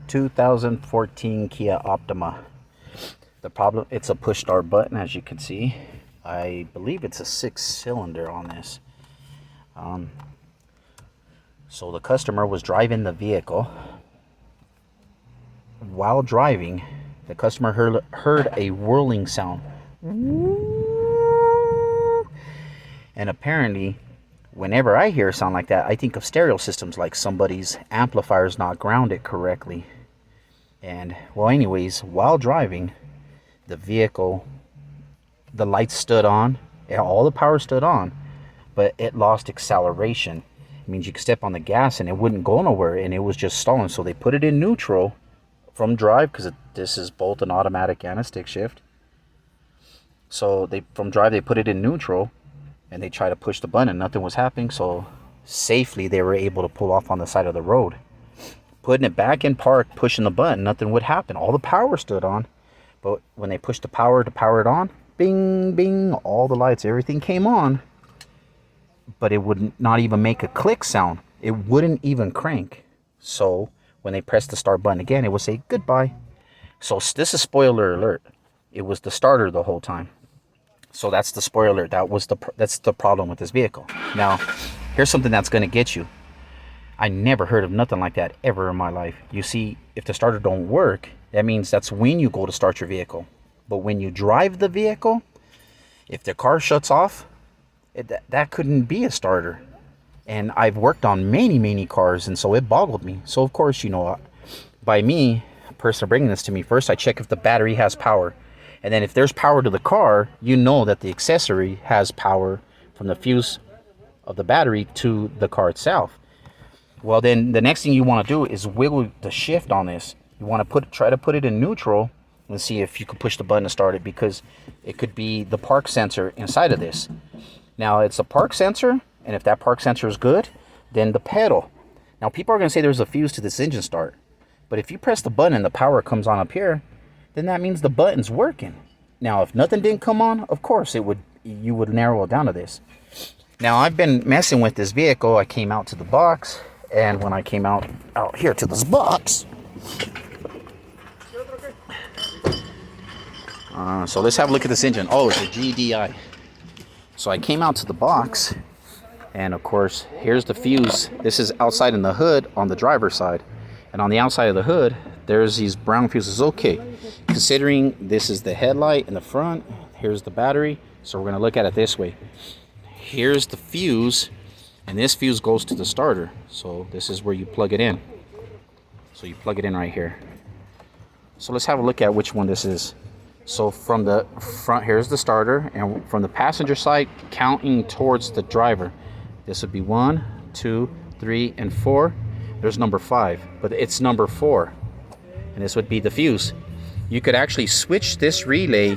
2014 Kia Optima. The problem, it's a push start button, as you can see. I believe it's a 6-cylinder on this. So the customer was driving the vehicle. While driving, the customer heard a whirling sound. And apparently, whenever I hear a sound like that, I think of stereo systems, like somebody's amplifier is not grounded correctly. And, well, anyways, while driving, the vehicle, the lights stood on, and all the power stood on, but it lost acceleration. It means you could step on the gas and it wouldn't go nowhere, and it was just stalling. So they put it in neutral from drive, because this is both an automatic and a stick shift. So from drive they put it in neutral, and they tried to push the button and nothing was happening. So safely they were able to pull off on the side of the road. Putting it back in park, pushing the button, nothing would happen. All the power stood on, but when they pushed the power to power it on, bing, bing, all the lights, everything came on, but it would not even make a click sound. It wouldn't even crank. So when they pressed the start button again, it would say goodbye. So this is spoiler alert. It was the starter the whole time. So that's the spoiler. That's the problem with this vehicle. Now, here's something that's going to get you. I never heard of nothing like that ever in my life. You see, if the starter don't work, that means that's when you go to start your vehicle. But when you drive the vehicle, if the car shuts off, that couldn't be a starter. And I've worked on many cars, and so it boggled me. So of course, you know, by me, a person bringing this to me, first I check if the battery has power. And then if there's power to the car, you know that the accessory has power from the fuse of the battery to the car itself. Well, then the next thing you want to do is wiggle the shift on this. You want to try to put it in neutral and see if you can push the button to start it, because it could be the park sensor inside of this. Now, it's a park sensor, and if that park sensor is good, then the pedal. Now, people are going to say there's a fuse to this engine start, but if you press the button and the power comes on up here, then that means the button's working. Now, if nothing didn't come on, of course you would narrow it down to this. Now, I've been messing with this vehicle. I came out to the box, and when I came out here to this box, so let's have a look at this engine. Oh, it's a GDI. So I came out to the box, and of course, here's the fuse. This is outside in the hood on the driver's side, and on the outside of the hood, there's these brown fuses. Okay, considering this is the headlight in the front, here's the battery, so we're going to look at it this way. Here's the fuse, and this fuse goes to the starter. So this is where you plug it in. So you plug it in right here. So let's have a look at which one this is. So from the front, here's the starter, and from the passenger side, counting towards the driver, this would be 1, 2, 3, and 4. There's number 5, but it's number 4, and this would be the fuse. You could actually switch this relay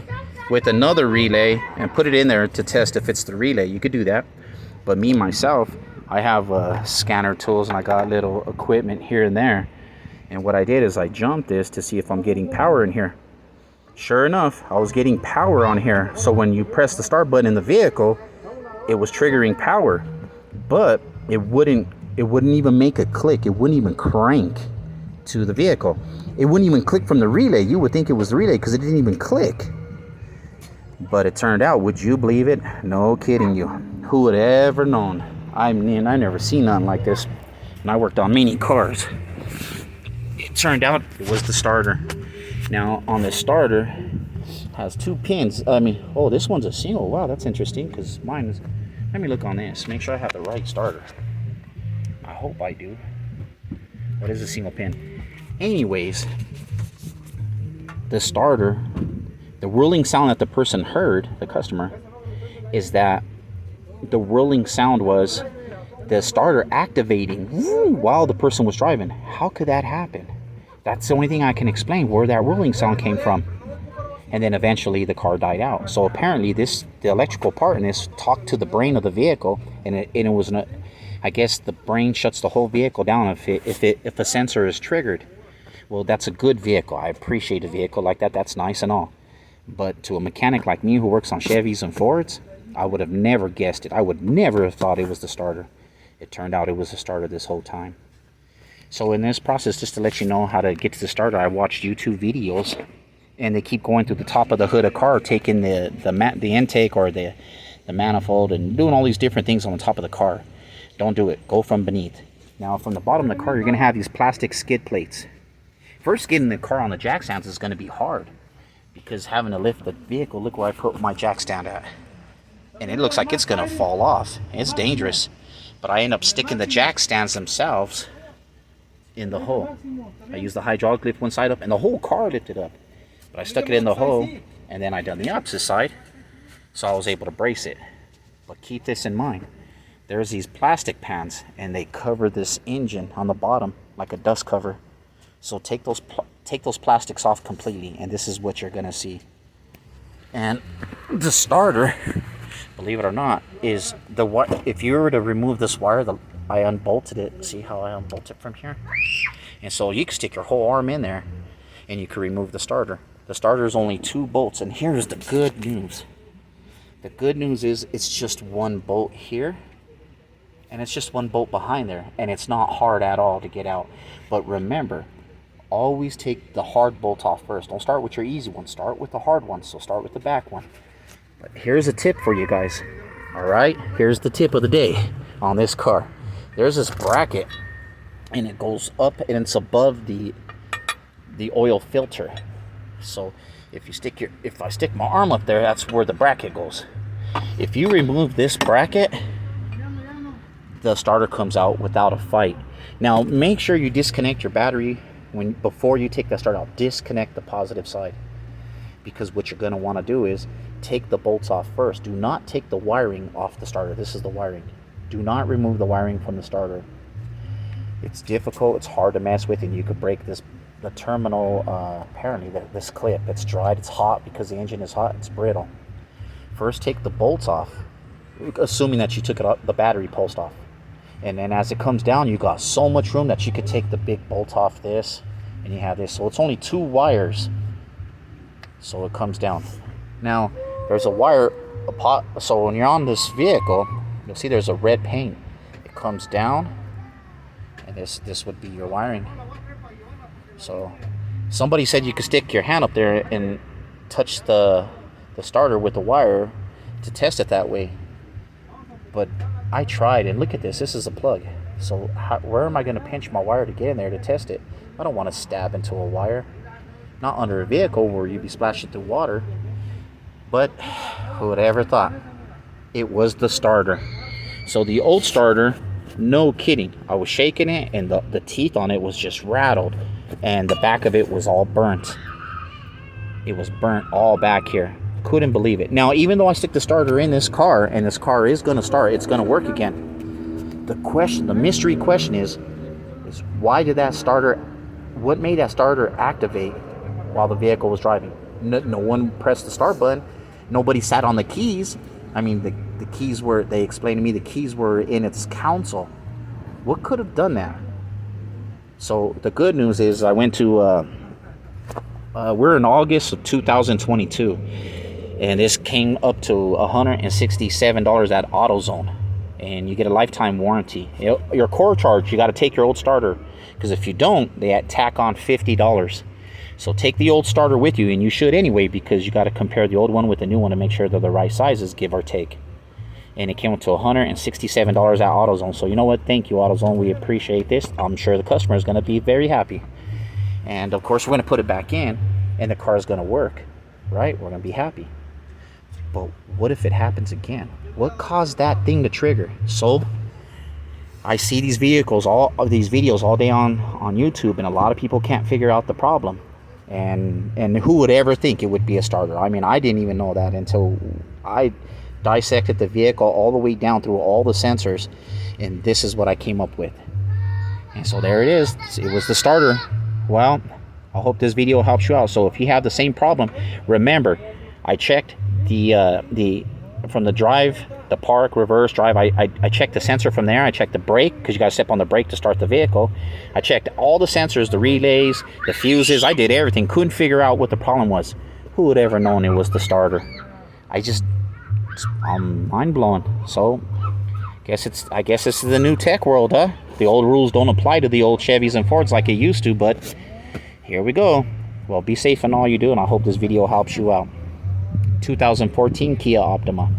with another relay and put it in there to test if it's the relay. You could do that, but me myself, I have scanner tools, and I got little equipment here and there, and what I did is I jumped this to see if I'm getting power in here. Sure enough, I was getting power on here. So when you press the start button in the vehicle, it was triggering power, but it wouldn't even make a click. It wouldn't even crank to the vehicle. It wouldn't even click from the relay. You would think it was the relay because it didn't even click. But it turned out, would you believe it? No kidding you. Who would ever known? I never seen nothing like this. And I worked on many cars. It turned out it was the starter. Now, on the starter, has 2 pins. Oh, this one's a single. Wow, that's interesting, because mine is... Let me look on this. Make sure I have the right starter. I hope I do. What is a single pin? Anyways, the starter, the whirling sound that the person heard, the customer, is that the whirling sound was the starter activating while the person was driving. How could that happen? That's the only thing I can explain where that whirling sound came from. And then eventually the car died out. So apparently the electrical part in this talked to the brain of the vehicle, and it was I guess the brain shuts the whole vehicle down if a sensor is triggered. Well, that's a good vehicle. I appreciate a vehicle like that. That's nice and all. But to a mechanic like me who works on Chevys and Fords, I would have never guessed it. I would never have thought it was the starter. It turned out it was the starter this whole time. So in this process, just to let you know how to get to the starter, I watched YouTube videos, and they keep going through the top of the hood of car, taking the intake or the manifold, and doing all these different things on the top of the car. Don't do it. Go from beneath. Now from the bottom of the car, you're going to have these plastic skid plates. First getting the car on the jack stands is going to be hard, because having to lift the vehicle, look where I put my jack stand at, and it looks like it's going to fall off. It's dangerous, but I end up sticking the jack stands themselves in the hole. I used the hydraulic lift one side up, and the whole car lifted up, but I stuck it in the hole, and then I done the opposite side, so I was able to brace it. But keep this in mind, there's these plastic pans, and they cover this engine on the bottom like a dust cover. So take those plastics off completely, and this is what you're gonna see. And the starter, believe it or not, is if you were to remove this wire, I unbolted it. See how I unbolt it from here? And so you can stick your whole arm in there, and you can remove the starter. The starter is only 2 bolts, and here's the good news. The good news is it's just 1 bolt here, and it's just 1 bolt behind there, and it's not hard at all to get out. But remember, always take the hard bolt off first. Don't start with your easy one. Start with the hard one. So start with the back one. But here's a tip for you guys. All right, here's the tip of the day on this car. There's this bracket, and it goes up, and it's above the oil filter. So if I stick my arm up there, that's where the bracket goes. If you remove this bracket, the starter comes out without a fight. Now make sure you disconnect your battery before you take that starter out. Disconnect the positive side, because what you're going to want to do is take the bolts off first. Do not take the wiring off the starter. This is the wiring. Do not remove the wiring from the starter. It's difficult, it's hard to mess with, and you could break the terminal, apparently this clip. It's dried, it's hot, because the engine is hot, it's brittle. First take the bolts off, assuming that you took the battery post off. And then as it comes down, you got so much room that you could take the big bolt off this, and you have this. So it's only 2 wires, so it comes down. Now there's a wire, so when you're on this vehicle, you'll see there's a red paint. It comes down, and this would be your wiring. So somebody said you could stick your hand up there and touch the starter with the wire to test it that way. But I tried, and look at this. This is a plug. So where am I going to pinch my wire to get in there to test it? I don't want to stab into a wire. Not under a vehicle where you'd be splashing through water. But who would have ever thought? It was the starter. So the old starter, no kidding, I was shaking it, and the teeth on it was just rattled, and the back of it was all burnt. It was burnt all back here. Couldn't believe it. Now, even though I stick the starter in this car, and this car is going to start, it's going to work again. The mystery question is why did that starter, what made that starter activate while the vehicle was driving? No one pressed the start button. Nobody sat on the keys. I mean, the keys were, they explained to me, the keys were in its console. What could have done that? So the good news is I went to, we're in August of 2022, and this came up to $167 at AutoZone, and you get a lifetime warranty. Your core charge, you got to take your old starter, because if you don't, they tack on $50. So take the old starter with you, and you should anyway, because you got to compare the old one with the new one to make sure they're the right sizes, give or take. And it came up to $167 at AutoZone. So you know what? Thank you, AutoZone. We appreciate this. I'm sure the customer is going to be very happy. And of course, we're going to put it back in, and the car is going to work, right? We're going to be happy. But what if it happens again? What caused that thing to trigger? So I see these videos all day on YouTube, and a lot of people can't figure out the problem. And who would ever think it would be a starter? I mean, I didn't even know that until I dissected the vehicle all the way down through all the sensors, and this is what I came up with. And so there it is. It was the starter. Well, I hope this video helps you out. So if you have the same problem, remember, I checked the from the drive, the park, reverse drive, I checked the sensor from there. I checked the brake, because you got to step on the brake to start the vehicle. I checked all the sensors, the relays, the fuses. I did everything. Couldn't figure out what the problem was. Who would ever known it was the starter? I'm mind blown. So I guess this is the new tech world, huh? The old rules don't apply to the old Chevys and Fords like it used to, but here we go. Well, be safe in all you do, and I hope this video helps you out. 2014 Kia Optima.